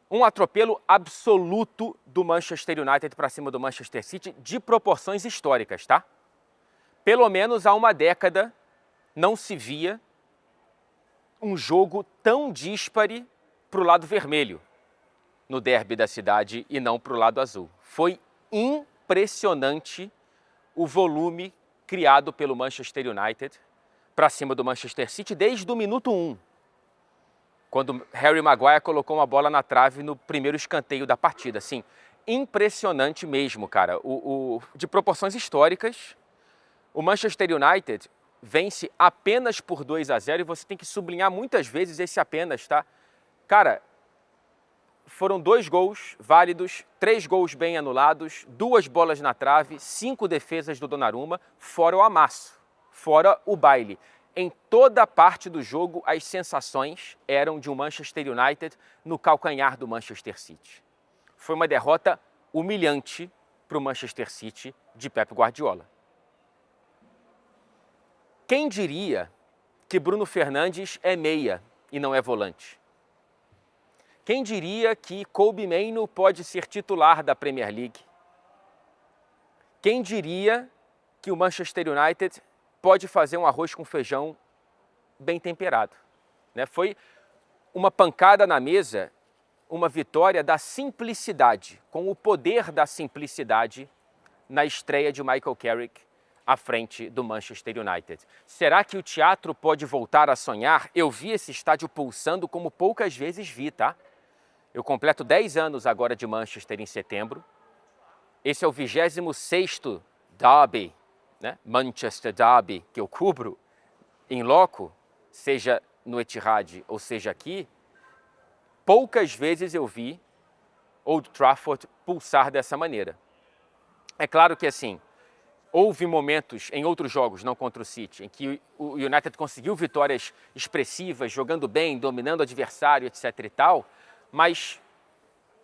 Um atropelo absoluto do Manchester United para cima do Manchester City, de proporções históricas, tá? Pelo menos há uma década não se via um jogo tão díspare para o lado vermelho no derby da cidade e não para o lado azul. Foi impressionante o volume criado pelo Manchester United para cima do Manchester City desde o minuto 1, quando Harry Maguire colocou uma bola na trave no primeiro escanteio da partida. Assim, impressionante mesmo, cara. De proporções históricas, o Manchester United vence apenas por 2-0 e você tem que sublinhar muitas vezes esse apenas, tá? Cara, foram 2 gols válidos, 3 gols bem anulados, 2 bolas na trave, 5 defesas do Donnarumma, fora o amasso, fora o baile. Em toda a parte do jogo, as sensações eram de um Manchester United no calcanhar do Manchester City. Foi uma derrota humilhante para o Manchester City de Pep Guardiola. Quem diria que Bruno Fernandes é meia e não é volante? Quem diria que Kobbie Mainoo pode ser titular da Premier League? Quem diria que o Manchester United pode fazer um arroz com feijão bem temperado, né? Foi uma pancada na mesa, uma vitória da simplicidade, com o poder da simplicidade na estreia de Michael Carrick à frente do Manchester United. Será que o teatro pode voltar a sonhar? Eu vi esse estádio pulsando como poucas vezes vi, tá? Eu completo 10 anos agora de Manchester em setembro. Esse é o 26º derby, né? Manchester Derby, que eu cubro em loco, seja no Etihad ou seja aqui. Poucas vezes eu vi Old Trafford pulsar dessa maneira. É claro que assim, houve momentos em outros jogos, não contra o City, em que o United conseguiu vitórias expressivas, jogando bem, dominando o adversário, etc. e tal, mas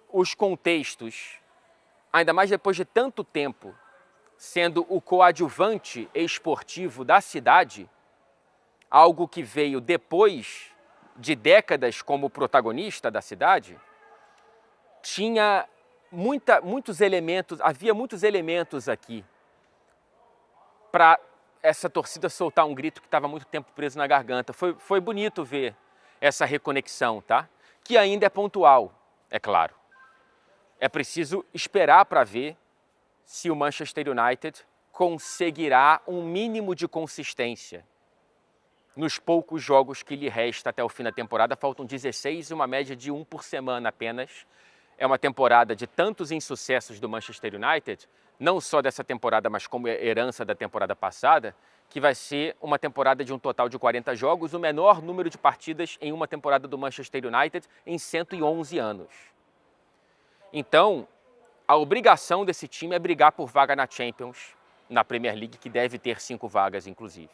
os contextos, ainda mais depois de tanto tempo, sendo o coadjuvante esportivo da cidade, algo que veio depois de décadas como protagonista da cidade, tinha muitos elementos, havia muitos elementos aqui para essa torcida soltar um grito que estava muito tempo preso na garganta. Foi bonito ver essa reconexão, tá? Que ainda é pontual, é claro. É preciso esperar para ver se o Manchester United conseguirá um mínimo de consistência nos poucos jogos que lhe resta até o fim da temporada. Faltam 16 e uma média de 1 por semana apenas. É uma temporada de tantos insucessos do Manchester United, não só dessa temporada, mas como herança da temporada passada, que vai ser uma temporada de um total de 40 jogos, o menor número de partidas em uma temporada do Manchester United em 111 anos. Então, a obrigação desse time é brigar por vaga na Champions, na Premier League, que deve ter 5 vagas, inclusive.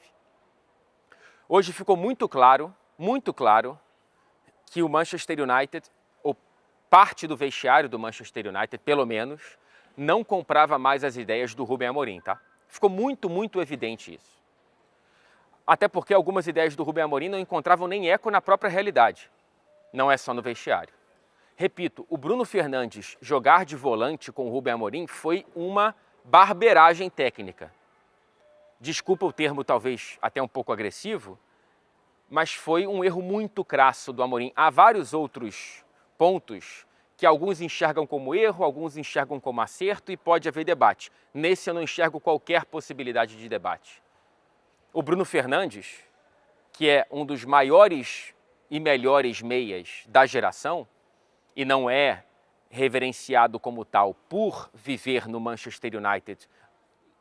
Hoje ficou muito claro, que o Manchester United, ou parte do vestiário do Manchester United, pelo menos, não comprava mais as ideias do Ruben Amorim, tá? Ficou muito evidente isso. Até porque algumas ideias do Ruben Amorim não encontravam nem eco na própria realidade. Não é só no vestiário. Repito, o Bruno Fernandes jogar de volante com o Ruben Amorim foi uma barbeiragem técnica. Desculpa o termo talvez até um pouco agressivo, mas foi um erro muito crasso do Amorim. Há vários outros pontos que alguns enxergam como erro, alguns enxergam como acerto e pode haver debate. Nesse eu não enxergo qualquer possibilidade de debate. O Bruno Fernandes, que é um dos maiores e melhores meias da geração, e não é reverenciado como tal por viver no Manchester United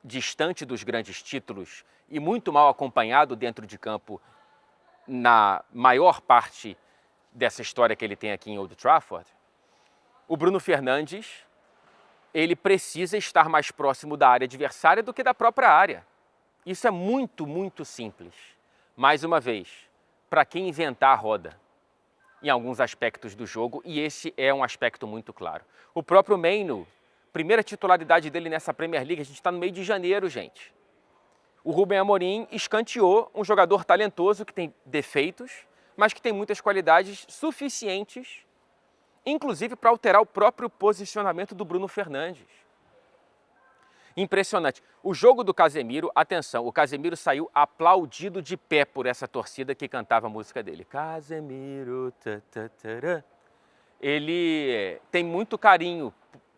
distante dos grandes títulos e muito mal acompanhado dentro de campo na maior parte dessa história que ele tem aqui em Old Trafford, o Bruno Fernandes, ele precisa estar mais próximo da área adversária do que da própria área. Isso é muito simples. Mais uma vez, para quem inventar a roda em alguns aspectos do jogo, e esse é um aspecto muito claro. O próprio Mainoo, primeira titularidade dele nessa Premier League, a gente está no meio de janeiro, gente. O Ruben Amorim escanteou um jogador talentoso que tem defeitos, mas que tem muitas qualidades suficientes, inclusive para alterar o próprio posicionamento do Bruno Fernandes. Impressionante. O jogo do Casemiro, atenção, o Casemiro saiu aplaudido de pé por essa torcida que cantava a música dele. Casemiro, ele tem muito carinho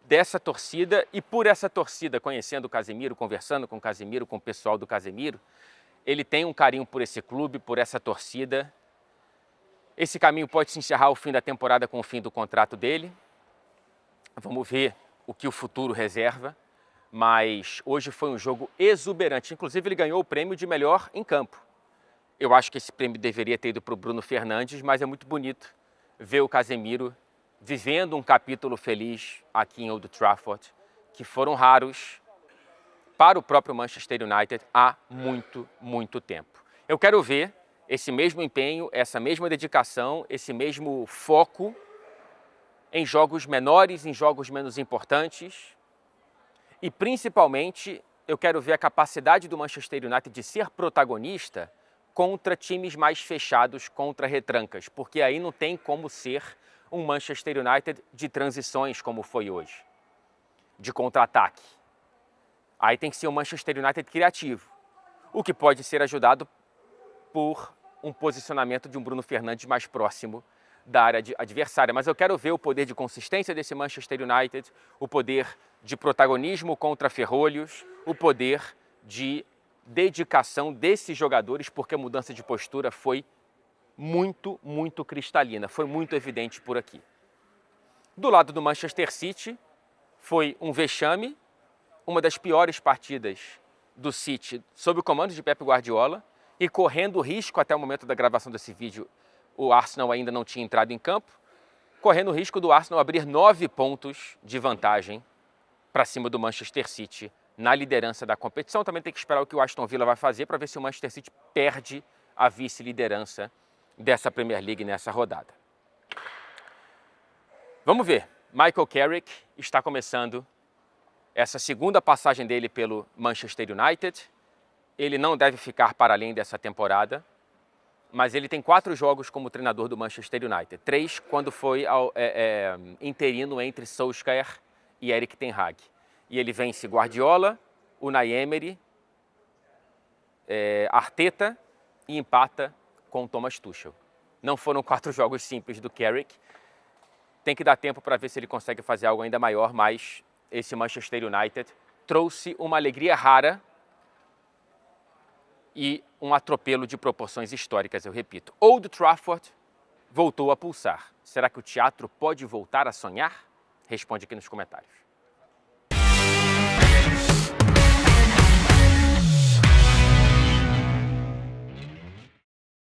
dessa torcida e por essa torcida, conhecendo o Casemiro, conversando com o Casemiro, com o pessoal do Casemiro, ele tem um carinho por esse clube, por essa torcida. Esse caminho pode se encerrar ao fim da temporada com o fim do contrato dele. Vamos ver o que o futuro reserva. Mas hoje foi um jogo exuberante. Inclusive, ele ganhou o prêmio de melhor em campo. Eu acho que esse prêmio deveria ter ido para o Bruno Fernandes, mas é muito bonito ver o Casemiro vivendo um capítulo feliz aqui em Old Trafford, que foram raros para o próprio Manchester United há muito, muito tempo. Eu quero ver esse mesmo empenho, essa mesma dedicação, esse mesmo foco em jogos menores, em jogos menos importantes. E, principalmente, eu quero ver a capacidade do Manchester United de ser protagonista contra times mais fechados, contra retrancas, porque aí não tem como ser um Manchester United de transições como foi hoje, de contra-ataque. Aí tem que ser um Manchester United criativo, o que pode ser ajudado por um posicionamento de um Bruno Fernandes mais próximo da área adversária. Mas eu quero ver o poder de consistência desse Manchester United, o poder de protagonismo contra ferrolhos, o poder de dedicação desses jogadores, porque a mudança de postura foi muito, muito cristalina, foi muito evidente por aqui. Do lado do Manchester City, foi um vexame, uma das piores partidas do City sob o comando de Pep Guardiola e correndo risco, até o momento da gravação desse vídeo, o Arsenal ainda não tinha entrado em campo, correndo o risco do Arsenal abrir 9 pontos de vantagem para cima do Manchester City na liderança da competição. Também tem que esperar o que o Aston Villa vai fazer para ver se o Manchester City perde a vice-liderança dessa Premier League nessa rodada. Vamos ver. Michael Carrick está começando essa segunda passagem dele pelo Manchester United. Ele não deve ficar para além dessa temporada, mas ele tem 4 jogos como treinador do Manchester United. 3 quando foi interino entre Solskjaer e Erik ten Hag. E ele vence Guardiola, Unai Emery, Arteta e empata com Thomas Tuchel. Não foram 4 jogos simples do Carrick. Tem que dar tempo para ver se ele consegue fazer algo ainda maior, mas esse Manchester United trouxe uma alegria rara e um atropelo de proporções históricas, eu repito. Old Trafford voltou a pulsar. Será que o teatro pode voltar a sonhar? Responde aqui nos comentários.